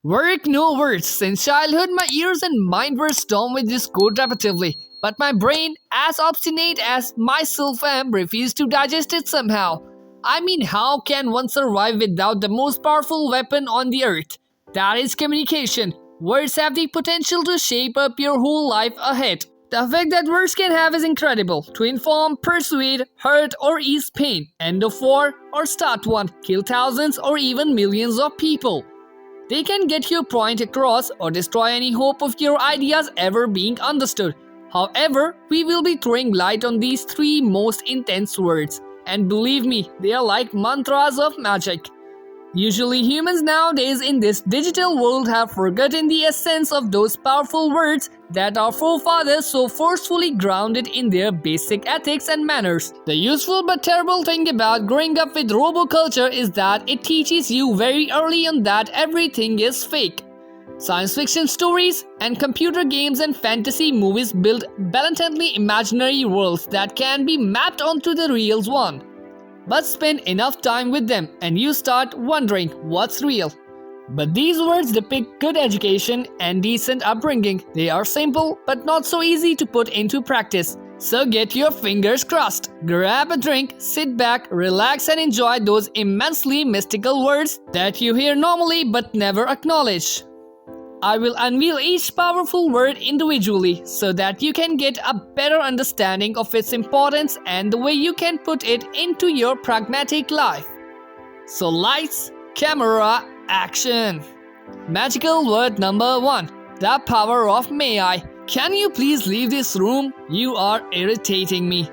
Work no words. Since childhood, my ears and mind were stormed with this quote repetitively. But my brain, as obstinate as myself am, refused to digest it somehow. I mean, how can one survive without the most powerful weapon on the earth? That is communication. Words have the potential to shape up your whole life ahead. The effect that words can have is incredible. To inform, persuade, hurt, or ease pain, end of war, or start one, kill thousands or even millions of people. They can get your point across or destroy any hope of your ideas ever being understood. However, we will be throwing light on these three most intense words. And believe me, they are like mantras of magic. Usually humans nowadays in this digital world have forgotten the essence of those powerful words that our forefathers so forcefully grounded in their basic ethics and manners. The useful but terrible thing about growing up with roboculture is that it teaches you very early on that everything is fake. Science fiction stories and computer games and fantasy movies build blatantly imaginary worlds that can be mapped onto the real one. But spend enough time with them and you start wondering what's real. But these words depict good education and decent upbringing. They are simple but not so easy to put into practice. So get your fingers crossed, grab a drink, sit back, relax and enjoy those immensely mystical words that you hear normally but never acknowledge. I will unveil each powerful word individually so that you can get a better understanding of its importance and the way you can put it into your pragmatic life. So lights, camera, action! Magical word number 1. The power of may I. Can you please leave this room? You are irritating me.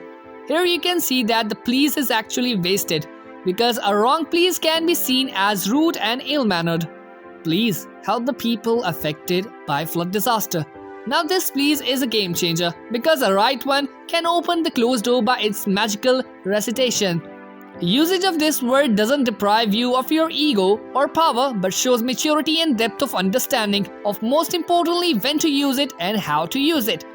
Here you can see that the please is actually wasted because a wrong please can be seen as rude and ill-mannered. Please help the people affected by flood disaster. Now this please is a game changer because a right one can open the closed door by its magical recitation. Usage of this word doesn't deprive you of your ego or power but shows maturity and depth of understanding of most importantly when to use it and how to use it.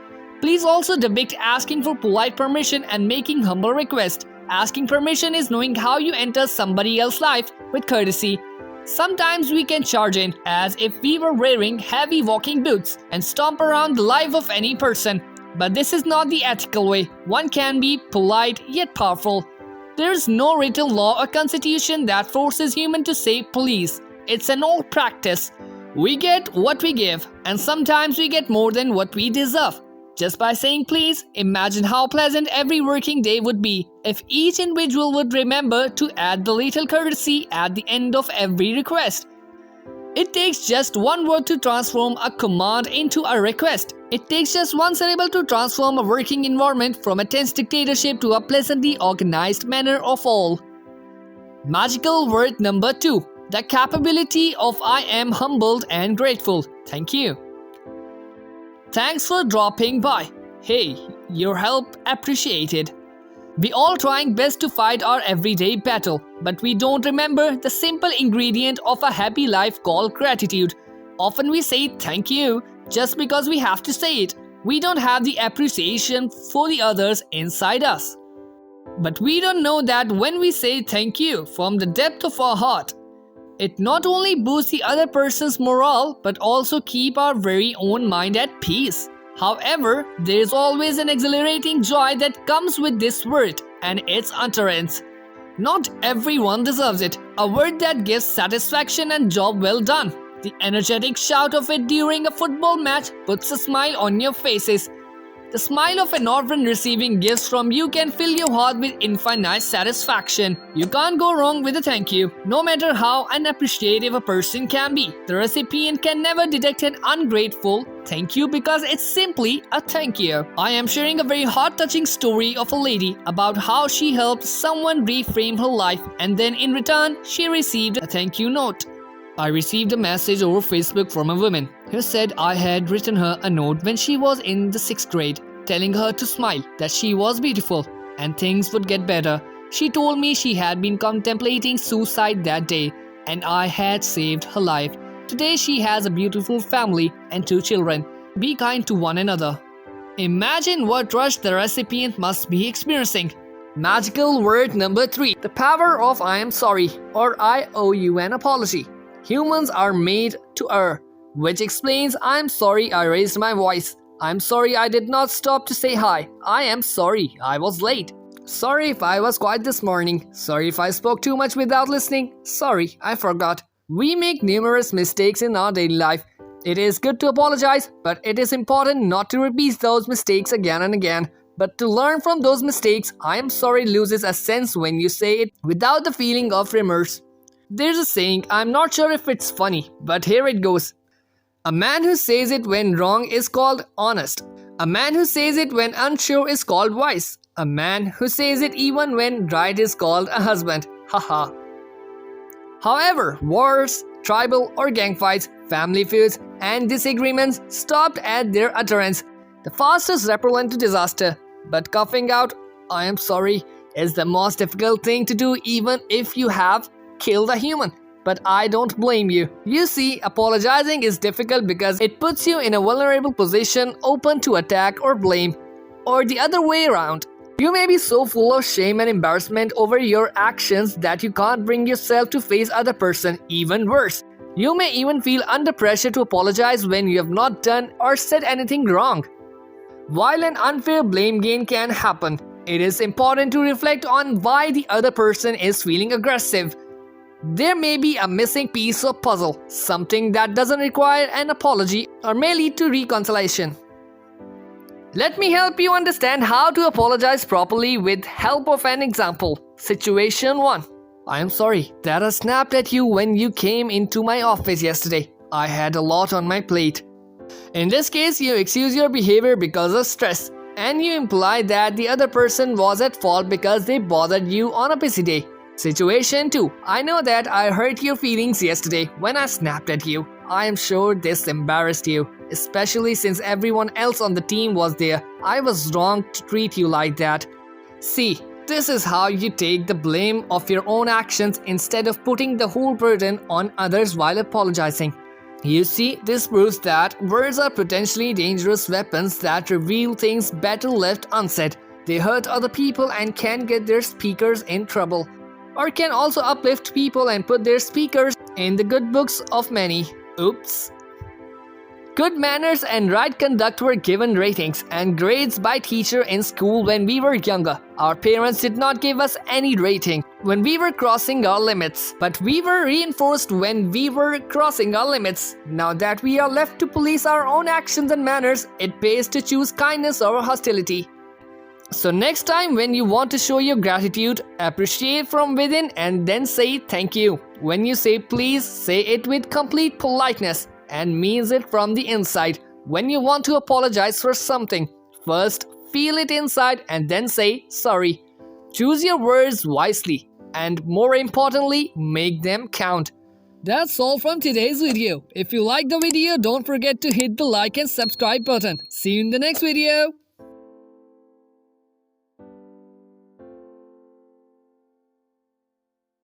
Please also depict asking for polite permission and making humble request. Asking permission is knowing how you enter somebody else's life with courtesy. Sometimes we can charge in as if we were wearing heavy walking boots and stomp around the life of any person. But this is not the ethical way. One can be polite yet powerful. There is no written law or constitution that forces human to say please. It's an old practice. We get what we give, and sometimes we get more than what we deserve. Just by saying please, imagine how pleasant every working day would be if each individual would remember to add the little courtesy at the end of every request. It takes just one word to transform a command into a request. It takes just one syllable to transform a working environment from a tense dictatorship to a pleasantly organized manner of all. Magical word number 2. The capability of I am humbled and grateful. Thank you. Thanks for dropping by. Hey, your help appreciated. We all trying best to fight our everyday battle, but we don't remember the simple ingredient of a happy life called gratitude. Often we say thank you just because we have to say it. We don't have the appreciation for the others inside us. But we don't know that when we say thank you from the depth of our heart, it not only boosts the other person's morale but also keep our very own mind at peace. However, there is always an exhilarating joy that comes with this word and its utterance. Not everyone deserves it. A word that gives satisfaction and job well done. The energetic shout of it during a football match puts a smile on your faces. The smile of an orphan receiving gifts from you can fill your heart with infinite satisfaction. You can't go wrong with a thank you, no matter how unappreciative a person can be. The recipient can never detect an ungrateful thank you because it's simply a thank you. I am sharing a very heart-touching story of a lady about how she helped someone reframe her life and then in return she received a thank you note. I received a message over Facebook from a woman who said I had written her a note when she was in the 6th grade, telling her to smile, that she was beautiful and things would get better. She told me she had been contemplating suicide that day and I had saved her life. Today she has a beautiful family and 2 children. Be kind to one another. Imagine what rush the recipient must be experiencing. Magical word number 3. The power of I am sorry or I owe you an apology. Humans are made to err, which explains I'm sorry I raised my voice. I'm sorry I did not stop to say hi. I am sorry I was late. Sorry if I was quiet this morning. Sorry if I spoke too much without listening. Sorry, I forgot. We make numerous mistakes in our daily life. It is good to apologize, but it is important not to repeat those mistakes again and again. But to learn from those mistakes, I am sorry loses a sense when you say it without the feeling of remorse. There's a saying, I'm not sure if it's funny, but here it goes. A man who says it when wrong is called honest. A man who says it when unsure is called wise. A man who says it even when right is called a husband. Haha. However, wars, tribal or gang fights, family feuds, and disagreements stopped at their utterance. The fastest repellent to disaster. But coughing out, I am sorry, is the most difficult thing to do even if you have killed a human. But I don't blame you. You see, apologizing is difficult because it puts you in a vulnerable position open to attack or blame. Or the other way around. You may be so full of shame and embarrassment over your actions that you can't bring yourself to face other person. Even worse, you may even feel under pressure to apologize when you have not done or said anything wrong. While an unfair blame game can happen, it is important to reflect on why the other person is feeling aggressive. There may be a missing piece of puzzle, something that doesn't require an apology or may lead to reconciliation. Let me help you understand how to apologize properly with help of an example. Situation 1. I am sorry that I snapped at you when you came into my office yesterday. I had a lot on my plate. In this case, you excuse your behavior because of stress, and you imply that the other person was at fault because they bothered you on a busy day. Situation 2. I know that I hurt your feelings yesterday when I snapped at you. I am sure this embarrassed you, especially since everyone else on the team was there. I was wrong to treat you like that. See, this is how you take the blame of your own actions instead of putting the whole burden on others while apologizing. You see, this proves that words are potentially dangerous weapons that reveal things better left unsaid. They hurt other people and can get their speakers in trouble, or can also uplift people and put their speakers in the good books of many. Oops. Good manners and right conduct were given ratings and grades by teacher in school when we were younger. Our parents did not give us any rating when we were crossing our limits, but we were reinforced when we were crossing our limits. Now that we are left to police our own actions and manners, it pays to choose kindness over hostility. So next time when you want to show your gratitude, appreciate from within and then say thank you. When you say please, say it with complete politeness and means it from the inside. When you want to apologize for something, first feel it inside and then say sorry. Choose your words wisely and more importantly, make them count. That's all from today's video. If you like the video, don't forget to hit the like and subscribe button. See you in the next video.